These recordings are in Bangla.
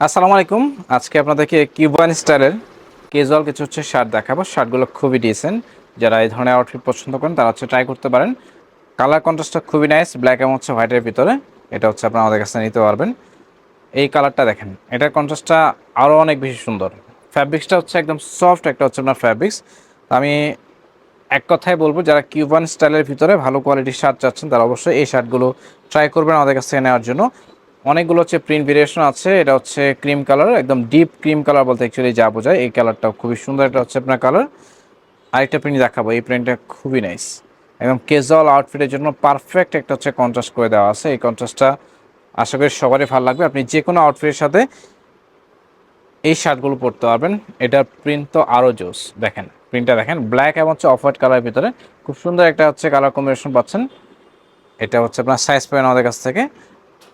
আসসালামু আলাইকুম। আজকে আপনাদেরকে কিউবান স্টাইলের ক্যাজুয়াল কিছু শার্ট দেখাবো। শার্টগুলো খুবই ডিসেন্ট। যারা এই ধরনের আউটফিট পছন্দ করেন তারা ট্রাই করতে পারেন। কালার কন্ট্রাস্টটা খুবই নাইস, ব্ল্যাক এবং হোয়াইটের ভিতরে। এটা আপনারা আমাদের কাছে নিতে পারবেন। এই কালারটা দেখেন, এটার কন্ট্রাস্টটা আরও অনেক বেশি সুন্দর। ফ্যাব্রিক্সটা একদম সফট একটা আপনার ফ্যাব্রিক্স। আমি এক কথায় বলবো, যারা কিউবান স্টাইলের ভিতরে ভালো কোয়ালিটির শার্ট চাচ্ছেন তারা অবশ্যই এই শার্টগুলো ট্রাই করবেন আমাদের কাছ থেকে নেওয়ার জন্য। অনেকগুলো প্রিন্ট ভেরিয়েশন আছে। এটা ক্রিম কালার, একদম ডিপ ক্রিম কালার বলতে অ্যাকচুয়ালি যা বোঝায়। এই কালারটা খুবই সুন্দর, এটা আপনার কালার। আরেকটা প্রিন্ট দেখাবো, এই প্রিন্টটা খুবই নাইস, একদম ক্যাজুয়াল আউটফিটের জন্য পারফেক্ট একটা কন্ট্রাস্ট করে দেওয়া আছে। এই কন্ট্রাস্টটা আশা করি সবারই ভালো লাগবে। আপনি যে কোনো আউটফিটের সাথে এই শার্টগুলো পরতে পারবেন। এটার প্রিন্ট তো আরও জোস। দেখেন প্রিন্টটা দেখেন, ব্ল্যাক এবং অফ হোয়াইট কালারের ভিতরে খুব সুন্দর একটা কালার কম্বিনেশন পাচ্ছেন। এটা আপনার সাইজ পাবেন আমাদের কাছ থেকে।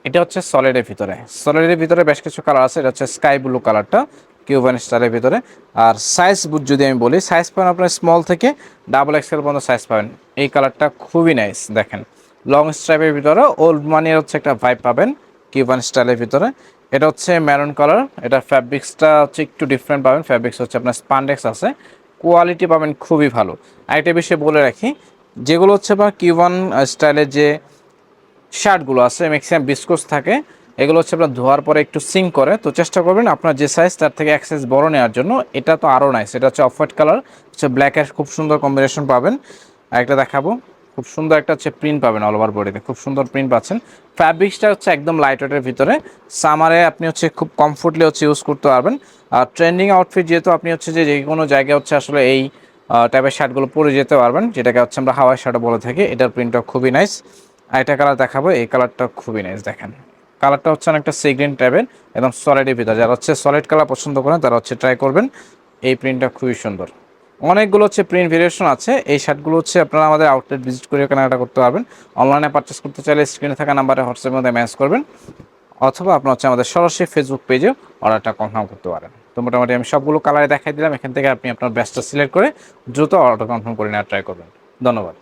এটা সলিডের ভিতরে। সলিডের ভিতরে বেশ কিছু কালার আছে। এটা স্কাই ব্লু কালারটা কিউবান স্টাইলের ভিতরে। আর সাইজ যদি আমি বলি, সাইজ পাবেন আপনার স্মল থেকে ডাবল এক্সেল পর্যন্ত সাইজ পাবেন। এই কালারটা খুবই নাইস। দেখেন লং স্ট্রাইপের ভিতরে ওল্ড মানির একটা ভাইব পাবেন কিউবান স্টাইলের ভিতরে। এটা ম্যারুন কালার। এটা ফ্যাব্রিক্সটা একটু ডিফারেন্ট পাবেন। ফ্যাব্রিক্স আপনার স্পান্ডেক্স আছে, কোয়ালিটি পাবেন খুবই ভালো। আরেকটা বিষয় বলে রাখি, যেগুলো আপনার কিউবান স্টাইলের যে শার্টগুলো আছে ম্যাক্সিমাম বিস্কোস থাকে। এগুলো আপনার ধোয়ার পরে একটু সিঙ্ক করে, তো চেষ্টা করবেন আপনার যে সাইজ তার থেকে এক সাইজ বড় নেওয়ার জন্য। এটা তো আরও নাইস। এটা অফ হোয়াইট কালার, ব্ল্যাকের খুব সুন্দর কম্বিনেশন পাবেন। আরেকটা দেখাবো, খুব সুন্দর একটা প্রিন্ট পাবেন অল ওভার বডিতে, খুব সুন্দর প্রিন্ট পাচ্ছেন। ফ্যাব্রিক্সটা একদম লাইট ওয়েটের ভিতরে। সামারে আপনি খুব কমফোর্টলি ইউজ করতে পারবেন। আর ট্রেন্ডিং আউটফিট যেহেতু, আপনি যে কোনো জায়গায় আসলে এই টাইপের শার্টগুলো পরে যেতে পারবেন, যেটাকে আমরা হাওয়াই শার্টও বলে থাকি। এটার প্রিন্টটা খুবই নাইস। আরেকটা কালার দেখাবো, এই কালারটা খুবই নাইস। দেখেন কালারটা অনেকটা সি গ্রিন টাইপের, একদম সলিডের ভিতরে। যারা সলিড কালার পছন্দ করেন তারা ট্রাই করবেন। এই প্রিন্টটা খুবই সুন্দর। অনেকগুলো প্রিন্ট ভেরিয়েশন আছে। এই শার্টগুলো আপনারা আমাদের আউটলেট ভিজিট করে কেনাকাটা করতে পারবেন। অনলাইনে পারচেস করতে চাইলে স্ক্রিনে থাকা নাম্বারে হোয়াটসঅ্যাপের মধ্যে মেসেজ করবেন, অথবা আপনার আমাদের সরাসরি ফেসবুক পেজে অর্ডারটা কনফার্ম করতে পারেন। তো মোটামুটি আমি সবগুলো কালারে দেখাই দিলাম। এখান থেকে আপনি আপনার বেস্টটা সিলেক্ট করে দ্রুত অর্ডার কনফার্ম করে নেওয়ার ট্রাই করবেন। ধন্যবাদ।